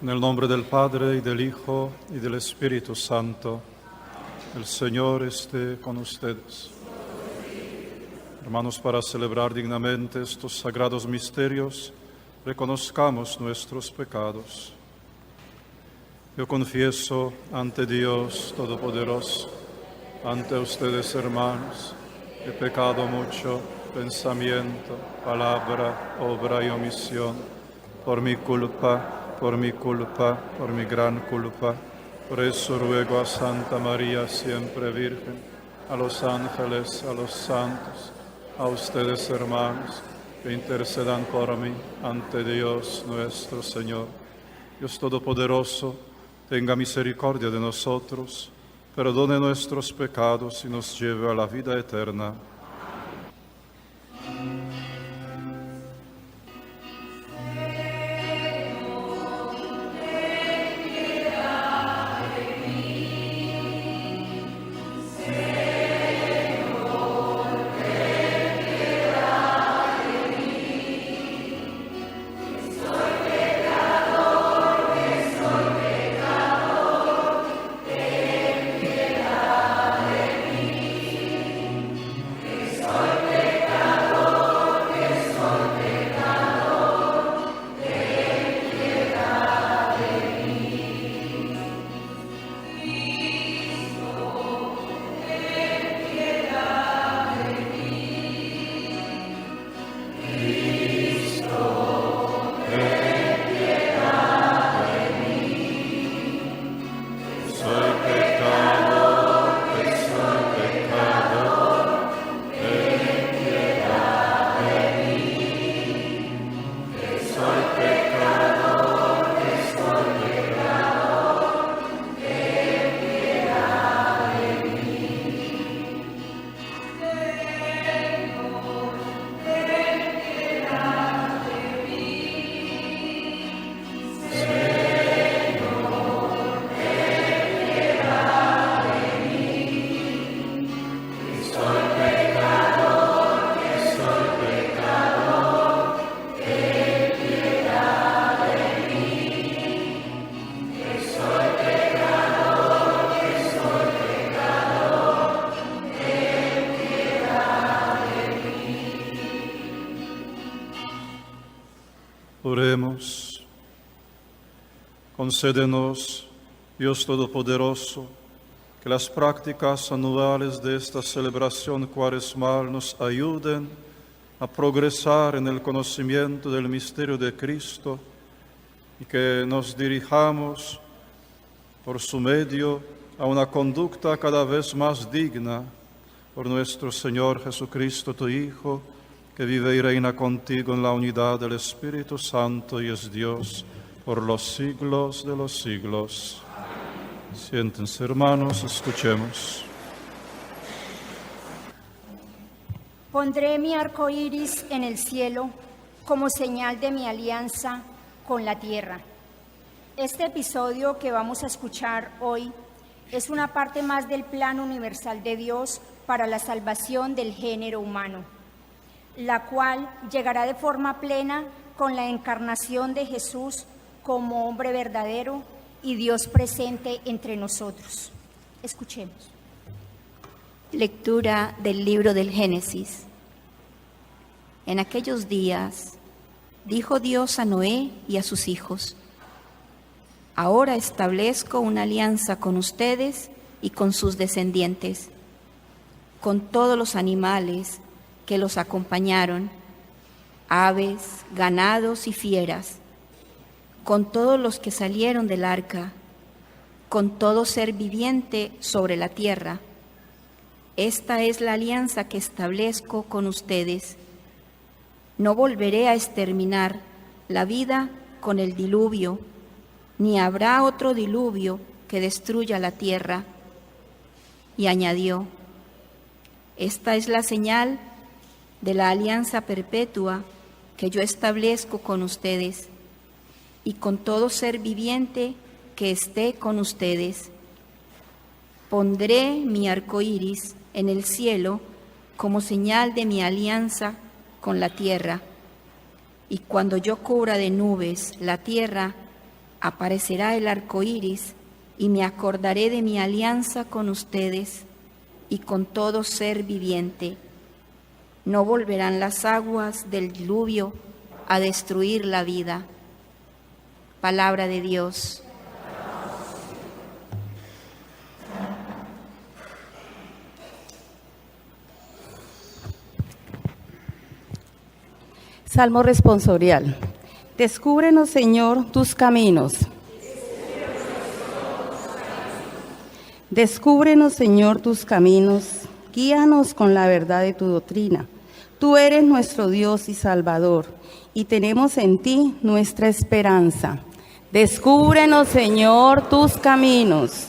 En el nombre del Padre, y del Hijo, y del Espíritu Santo, el Señor esté con ustedes. Hermanos, para celebrar dignamente estos sagrados misterios, reconozcamos nuestros pecados. Yo confieso ante Dios Todopoderoso, ante ustedes, hermanos, he pecado mucho, pensamiento, palabra, obra y omisión, por mi culpa, por mi gran culpa. Por eso ruego a Santa María, siempre Virgen, a los ángeles, a los santos, a ustedes, hermanos, que intercedan por mí ante Dios nuestro Señor. Dios Todopoderoso, tenga misericordia de nosotros, perdone nuestros pecados y nos lleve a la vida eterna. Oremos. Concédenos, Dios Todopoderoso, que las prácticas anuales de esta celebración cuaresmal nos ayuden a progresar en el conocimiento del misterio de Cristo y que nos dirijamos por su medio a una conducta cada vez más digna por nuestro Señor Jesucristo, tu Hijo, que vive y reina contigo en la unidad del Espíritu Santo y es Dios por los siglos de los siglos. Siéntense, hermanos, escuchemos. Pondré mi arco iris en el cielo como señal de mi alianza con la tierra. Este episodio que vamos a escuchar hoy es una parte más del plan universal de Dios para la salvación del género humano, la cual llegará de forma plena con la encarnación de Jesús como hombre verdadero y Dios presente entre nosotros. Escuchemos. Lectura del libro del Génesis. En aquellos días dijo Dios a Noé y a sus hijos: ahora establezco una alianza con ustedes y con sus descendientes, con todos los animales que los acompañaron, aves, ganados y fieras, con todos los que salieron del arca, con todo ser viviente sobre la tierra. Esta es la alianza que establezco con ustedes. No volveré a exterminar la vida con el diluvio, ni habrá otro diluvio que destruya la tierra. Y añadió: esta es la señal de la alianza perpetua que yo establezco con ustedes y con todo ser viviente que esté con ustedes. Pondré mi arco iris en el cielo como señal de mi alianza con la tierra, y cuando yo cubra de nubes la tierra, aparecerá el arco iris, y me acordaré de mi alianza con ustedes y con todo ser viviente. No volverán las aguas del diluvio a destruir la vida. Palabra de Dios. Salmo responsorial. Descúbrenos, Señor, tus caminos. Descúbrenos, Señor, tus caminos. Guíanos con la verdad de tu doctrina. Tú eres nuestro Dios y Salvador, y tenemos en ti nuestra esperanza. Descúbrenos, Señor, tus caminos.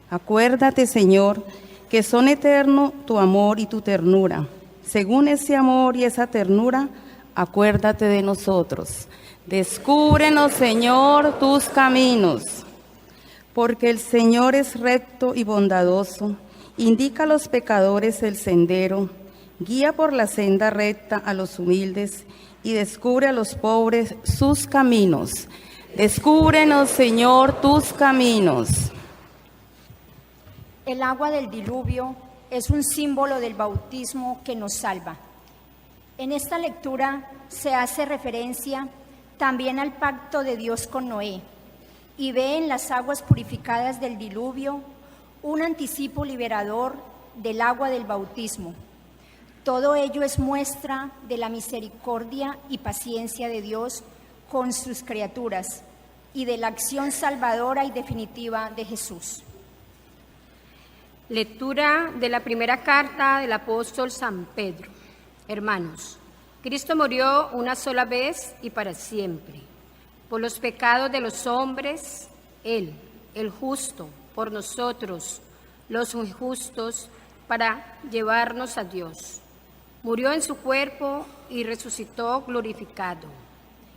Acuérdate, Señor, que son eterno tu amor y tu ternura. Según ese amor y esa ternura, acuérdate de nosotros. Descúbrenos, Señor, tus caminos. Porque el Señor es recto y bondadoso, indica a los pecadores el sendero, guía por la senda recta a los humildes y descubre a los pobres sus caminos. Descúbrenos, Señor, tus caminos. El agua del diluvio es un símbolo del bautismo que nos salva. En esta lectura se hace referencia también al pacto de Dios con Noé, y ve en las aguas purificadas del diluvio un anticipo liberador del agua del bautismo. Todo ello es muestra de la misericordia y paciencia de Dios con sus criaturas y de la acción salvadora y definitiva de Jesús. Lectura de la primera carta del apóstol San Pedro. Hermanos, Cristo murió una sola vez y para siempre por los pecados de los hombres, Él, el justo, por nosotros, los injustos, para llevarnos a Dios. Murió en su cuerpo y resucitó glorificado.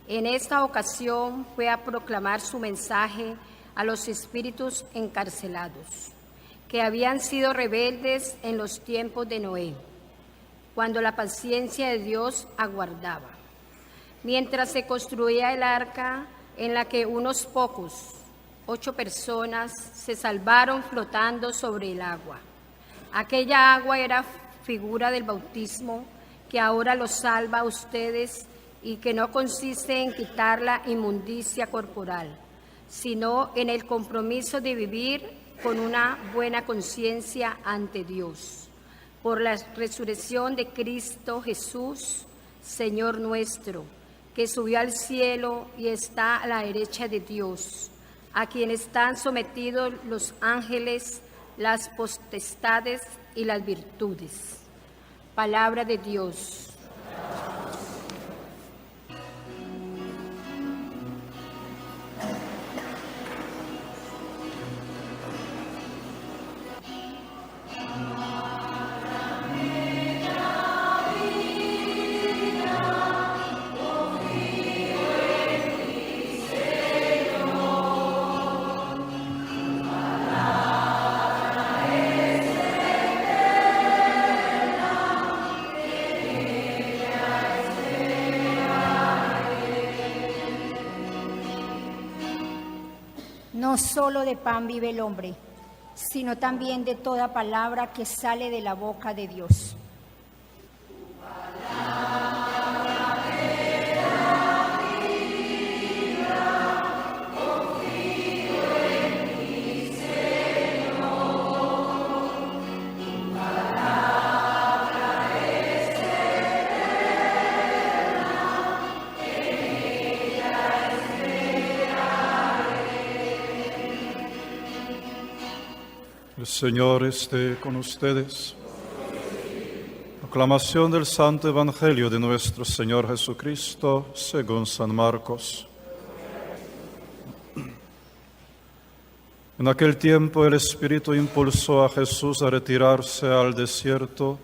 En esta ocasión fue a proclamar su mensaje a los espíritus encarcelados, que habían sido rebeldes en los tiempos de Noé, cuando la paciencia de Dios aguardaba, mientras se construía el arca en la que unos pocos, 8 personas, se salvaron flotando sobre el agua. Aquella agua era figura del bautismo que ahora los salva a ustedes y que no consiste en quitar la inmundicia corporal, sino en el compromiso de vivir con una buena conciencia ante Dios, por la resurrección de Cristo Jesús, Señor nuestro, que subió al cielo y está a la derecha de Dios, a quien están sometidos los ángeles, las potestades y las virtudes. Palabra de Dios. No solo de pan vive el hombre, sino también de toda palabra que sale de la boca de Dios. El Señor esté con ustedes. Proclamación del Santo Evangelio de nuestro Señor Jesucristo según San Marcos. En aquel tiempo el Espíritu impulsó a Jesús a retirarse al desierto,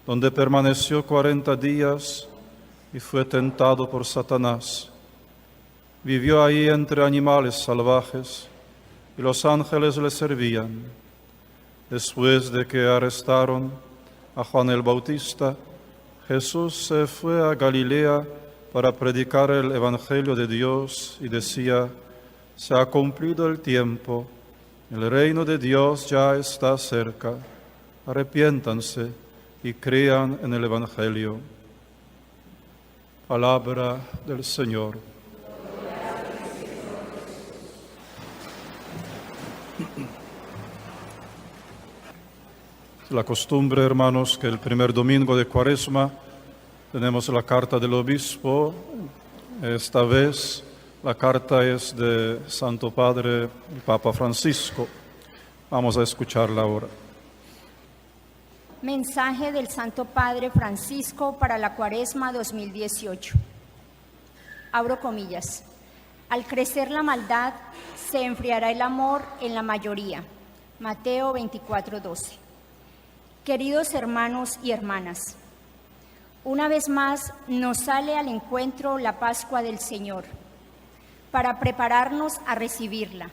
donde permaneció 40 días y fue tentado por Satanás. Vivió ahí entre animales salvajes, y los ángeles le servían. Después de que arrestaron a Juan el Bautista, Jesús se fue a Galilea para predicar el Evangelio de Dios y decía: Se ha cumplido el tiempo, el reino de Dios ya está cerca. Arrepiéntanse y crean en el Evangelio. Palabra del Señor. La costumbre, hermanos, que el primer domingo de Cuaresma tenemos la carta del obispo. Esta vez la carta es de Santo Padre, el Papa Francisco. Vamos a escucharla ahora. Mensaje del Santo Padre Francisco para la Cuaresma 2018. Abro comillas. Al crecer la maldad, se enfriará el amor en la mayoría. Mateo 24:12. Queridos hermanos y hermanas, una vez más nos sale al encuentro la Pascua del Señor, para prepararnos a recibirla.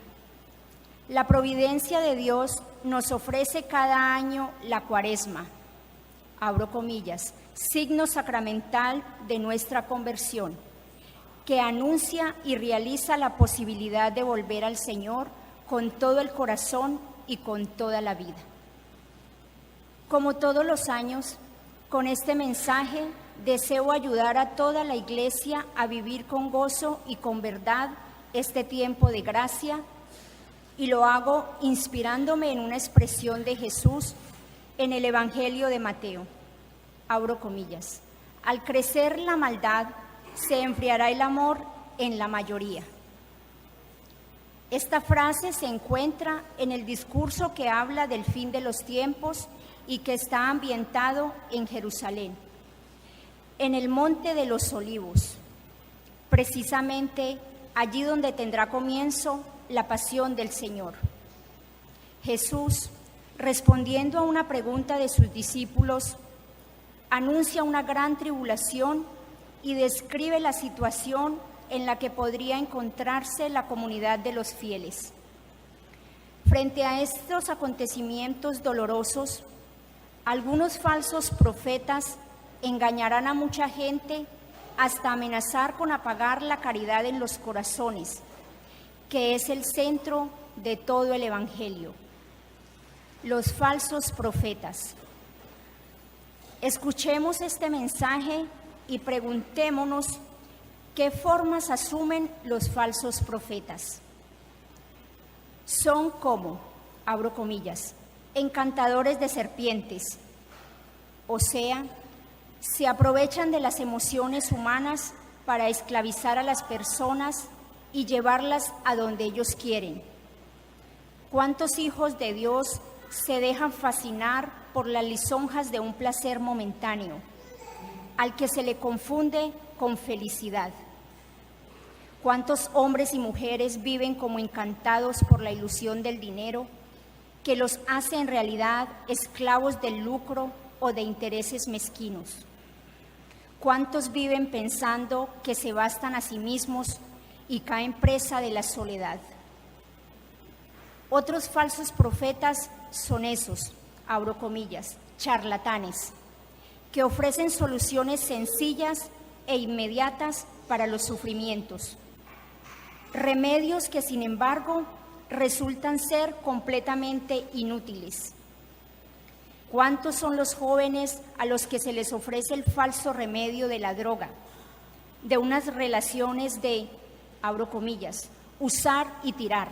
La providencia de Dios nos ofrece cada año la Cuaresma, abro comillas, signo sacramental de nuestra conversión, que anuncia y realiza la posibilidad de volver al Señor con todo el corazón y con toda la vida. Como todos los años, con este mensaje deseo ayudar a toda la Iglesia a vivir con gozo y con verdad este tiempo de gracia, y lo hago inspirándome en una expresión de Jesús en el Evangelio de Mateo. Abro comillas. Al crecer la maldad, se enfriará el amor en la mayoría. Esta frase se encuentra en el discurso que habla del fin de los tiempos y que está ambientado en Jerusalén, en el Monte de los Olivos, precisamente allí donde tendrá comienzo la pasión del Señor. Jesús, respondiendo a una pregunta de sus discípulos, anuncia una gran tribulación y describe la situación en la que podría encontrarse la comunidad de los fieles. Frente a estos acontecimientos dolorosos, algunos falsos profetas engañarán a mucha gente hasta amenazar con apagar la caridad en los corazones, que es el centro de todo el Evangelio. Los falsos profetas. Escuchemos este mensaje y preguntémonos qué formas asumen los falsos profetas. Son como, abro comillas, encantadores de serpientes, o sea, se aprovechan de las emociones humanas para esclavizar a las personas y llevarlas a donde ellos quieren. ¿Cuántos hijos de Dios se dejan fascinar por las lisonjas de un placer momentáneo, al que se le confunde con felicidad? ¿Cuántos hombres y mujeres viven como encantados por la ilusión del dinero, que los hace en realidad esclavos del lucro o de intereses mezquinos? ¿Cuántos viven pensando que se bastan a sí mismos y caen presa de la soledad? Otros falsos profetas son esos, abro comillas, charlatanes, que ofrecen soluciones sencillas e inmediatas para los sufrimientos, remedios que sin embargo resultan ser completamente inútiles. ¿Cuántos son los jóvenes a los que se les ofrece el falso remedio de la droga, de unas relaciones de, abro comillas, usar y tirar,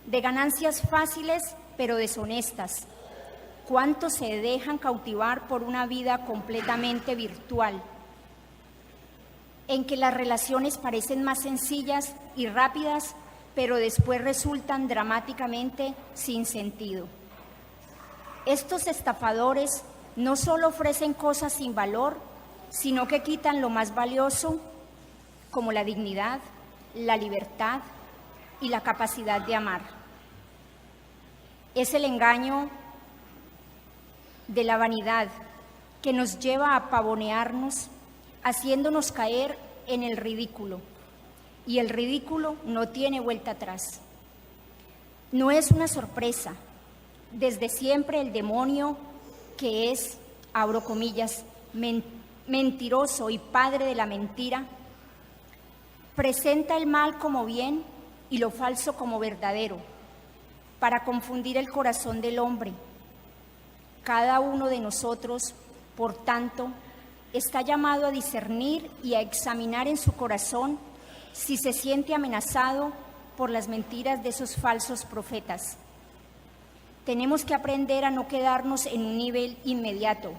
de ganancias fáciles pero deshonestas? ¿Cuántos se dejan cautivar por una vida completamente virtual, en que las relaciones parecen más sencillas y rápidas, pero después resultan dramáticamente sin sentido? Estos estafadores no solo ofrecen cosas sin valor, sino que quitan lo más valioso, como la dignidad, la libertad y la capacidad de amar. Es el engaño de la vanidad que nos lleva a pavonearnos, haciéndonos caer en el ridículo. Y el ridículo no tiene vuelta atrás. No es una sorpresa. Desde siempre el demonio, que es, abro comillas, mentiroso y padre de la mentira, presenta el mal como bien y lo falso como verdadero, para confundir el corazón del hombre. Cada uno de nosotros, por tanto, está llamado a discernir y a examinar en su corazón si se siente amenazado por las mentiras de esos falsos profetas. Tenemos que aprender a no quedarnos en un nivel inmediato,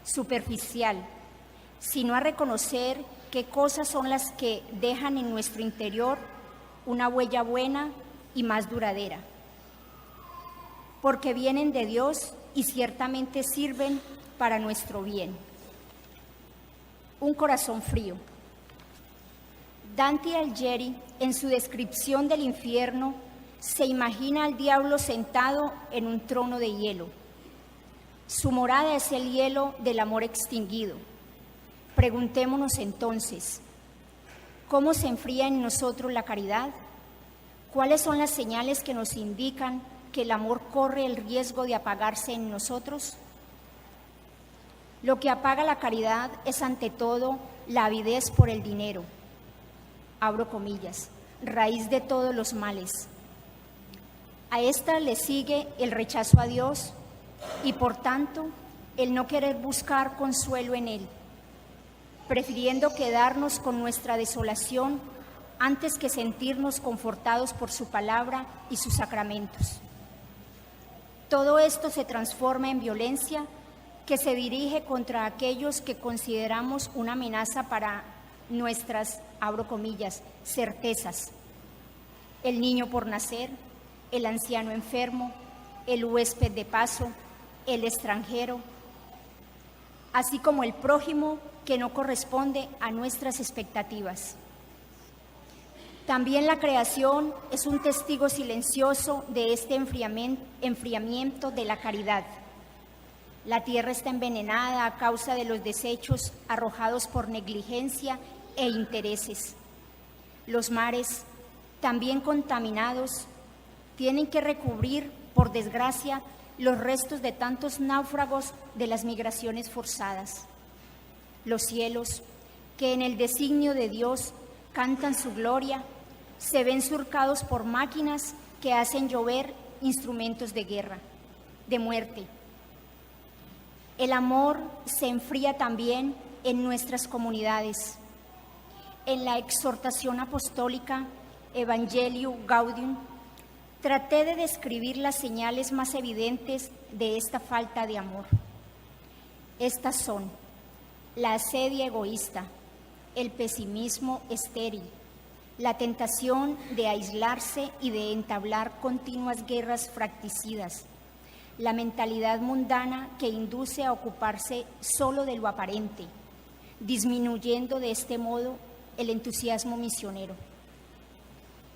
superficial, sino a reconocer qué cosas son las que dejan en nuestro interior una huella buena y más duradera, porque vienen de Dios y ciertamente sirven para nuestro bien. Un corazón frío. Dante Alighieri, en su descripción del infierno, se imagina al diablo sentado en un trono de hielo. Su morada es el hielo del amor extinguido. Preguntémonos entonces, ¿cómo se enfría en nosotros la caridad? ¿Cuáles son las señales que nos indican que el amor corre el riesgo de apagarse en nosotros? Lo que apaga la caridad es ante todo la avidez por el dinero, abro comillas, raíz de todos los males. A esta le sigue el rechazo a Dios y por tanto el no querer buscar consuelo en Él, prefiriendo quedarnos con nuestra desolación antes que sentirnos confortados por su palabra y sus sacramentos. Todo esto se transforma en violencia que se dirige contra aquellos que consideramos una amenaza para nuestras, abro comillas, certezas. El niño por nacer, el anciano enfermo, el huésped de paso, el extranjero, así como el prójimo que no corresponde a nuestras expectativas. También la creación es un testigo silencioso de este enfriamiento de la caridad. La tierra está envenenada a causa de los desechos arrojados por negligencia e intereses. Los mares, también contaminados, tienen que recubrir, por desgracia, los restos de tantos náufragos de las migraciones forzadas. Los cielos, que en el designio de Dios cantan su gloria, se ven surcados por máquinas que hacen llover instrumentos de guerra, de muerte. El amor se enfría también en nuestras comunidades. En la exhortación apostólica Evangelii Gaudium, traté de describir las señales más evidentes de esta falta de amor. Estas son la asedia egoísta, el pesimismo estéril, la tentación de aislarse y de entablar continuas guerras fratricidas, la mentalidad mundana que induce a ocuparse solo de lo aparente, disminuyendo de este modo el entusiasmo misionero.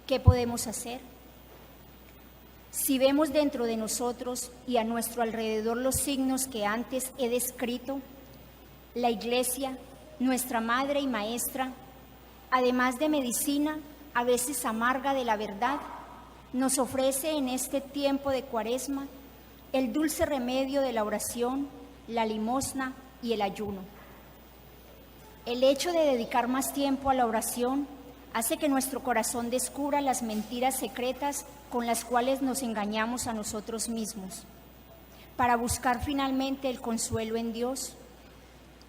¿Qué podemos hacer? Si vemos dentro de nosotros y a nuestro alrededor los signos que antes he descrito, la Iglesia, nuestra madre y maestra, además de medicina, a veces amarga de la verdad, nos ofrece en este tiempo de Cuaresma el dulce remedio de la oración, la limosna y el ayuno. El hecho de dedicar más tiempo a la oración hace que nuestro corazón descubra las mentiras secretas con las cuales nos engañamos a nosotros mismos, para buscar finalmente el consuelo en Dios.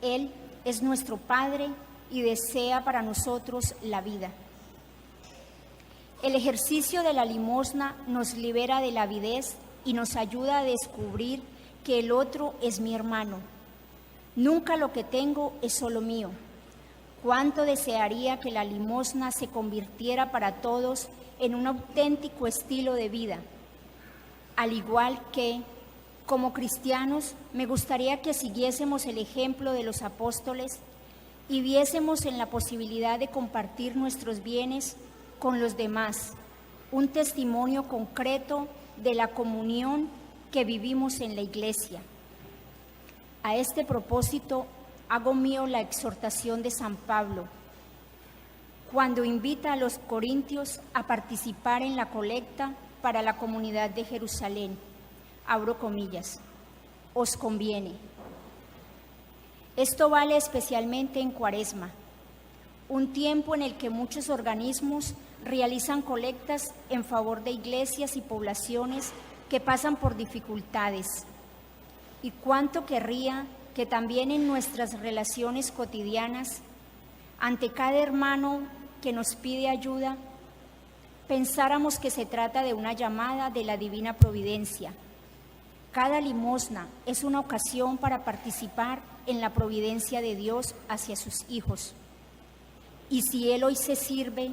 Él es nuestro Padre y desea para nosotros la vida. El ejercicio de la limosna nos libera de la avidez y nos ayuda a descubrir que el otro es mi hermano. Nunca lo que tengo es solo mío. Cuánto desearía que la limosna se convirtiera para todos en un auténtico estilo de vida. Al igual que, como cristianos, me gustaría que siguiésemos el ejemplo de los apóstoles y viésemos en la posibilidad de compartir nuestros bienes con los demás, un testimonio concreto de la comunión que vivimos en la Iglesia. A este propósito, hago mío la exhortación de San Pablo, cuando invita a los corintios a participar en la colecta para la comunidad de Jerusalén. Abro comillas, os conviene. Esto vale especialmente en Cuaresma, un tiempo en el que muchos organismos realizan colectas en favor de iglesias y poblaciones que pasan por dificultades. Y cuánto querría que también en nuestras relaciones cotidianas, ante cada hermano que nos pide ayuda, pensáramos que se trata de una llamada de la divina providencia. Cada limosna es una ocasión para participar en la providencia de Dios hacia sus hijos. Y si Él hoy se sirve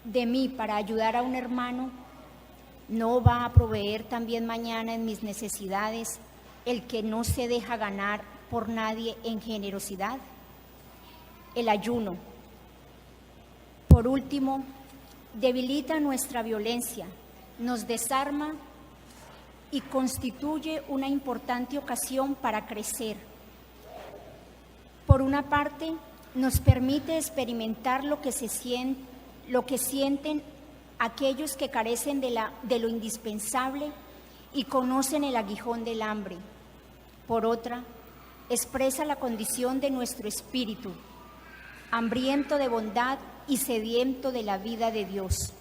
de mí para ayudar a un hermano, ¿no va a proveer también mañana en mis necesidades el que no se deja ganar por nadie en generosidad? El ayuno, por último, debilita nuestra violencia, nos desarma y constituye una importante ocasión para crecer. Por una parte, nos permite experimentar lo que sienten aquellos que carecen de lo indispensable y conocen el aguijón del hambre. Por otra, expresa la condición de nuestro espíritu, hambriento de bondad y sediento de la vida de Dios.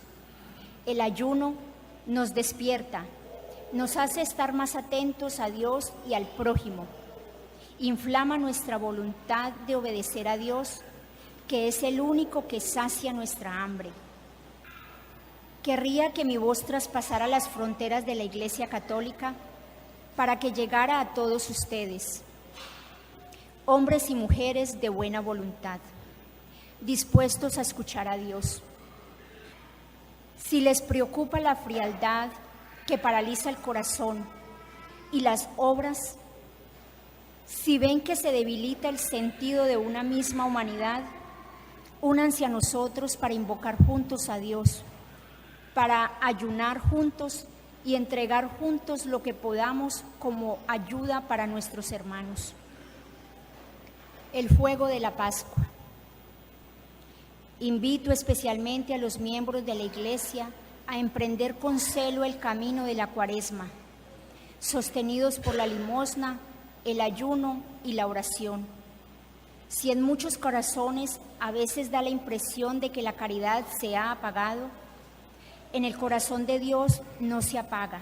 El ayuno nos despierta, nos hace estar más atentos a Dios y al prójimo, inflama nuestra voluntad de obedecer a Dios, que es el único que sacia nuestra hambre. Querría que mi voz traspasara las fronteras de la Iglesia Católica para que llegara a todos ustedes, hombres y mujeres de buena voluntad, dispuestos a escuchar a Dios. Si les preocupa la frialdad que paraliza el corazón y las obras, si ven que se debilita el sentido de una misma humanidad, únanse a nosotros para invocar juntos a Dios, para ayunar juntos y entregar juntos lo que podamos como ayuda para nuestros hermanos. El fuego de la Pascua. Invito especialmente a los miembros de la Iglesia a emprender con celo el camino de la Cuaresma, sostenidos por la limosna, el ayuno y la oración. Si en muchos corazones a veces da la impresión de que la caridad se ha apagado, en el corazón de Dios no se apaga.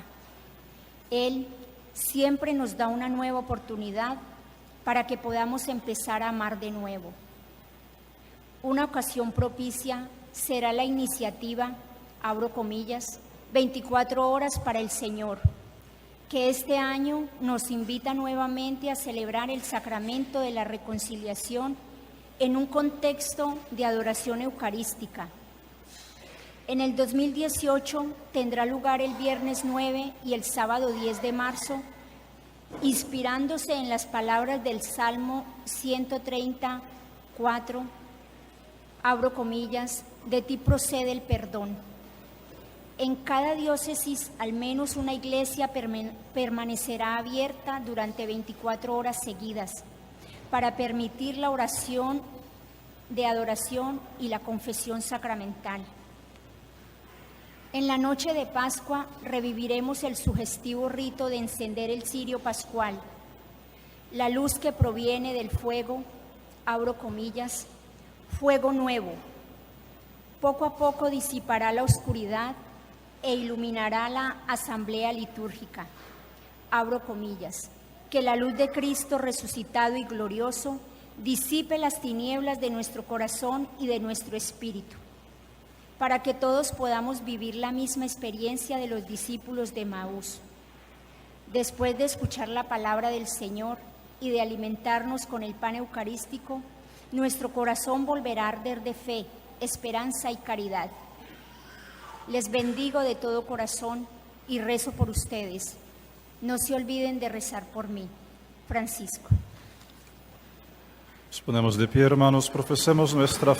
Él siempre nos da una nueva oportunidad para que podamos empezar a amar de nuevo. Una ocasión propicia será la iniciativa, abro comillas, 24 horas para el Señor, que este año nos invita nuevamente a celebrar el sacramento de la reconciliación en un contexto de adoración eucarística. En el 2018 tendrá lugar el viernes 9 y el sábado 10 de marzo, inspirándose en las palabras del Salmo 134, abro comillas, de ti procede el perdón. En cada diócesis, al menos una iglesia permanecerá abierta durante 24 horas seguidas para permitir la oración de adoración y la confesión sacramental. En la noche de Pascua reviviremos el sugestivo rito de encender el cirio pascual, la luz que proviene del fuego, abro comillas, fuego nuevo. Poco a poco disipará la oscuridad e iluminará la asamblea litúrgica, abro comillas, que la luz de Cristo resucitado y glorioso disipe las tinieblas de nuestro corazón y de nuestro espíritu, para que todos podamos vivir la misma experiencia de los discípulos de Emaús. Después de escuchar la palabra del Señor y de alimentarnos con el pan eucarístico, nuestro corazón volverá a arder de fe, esperanza y caridad. Les bendigo de todo corazón y rezo por ustedes. No se olviden de rezar por mí. Francisco. Nos ponemos de pie, hermanos, profesemos nuestra fe.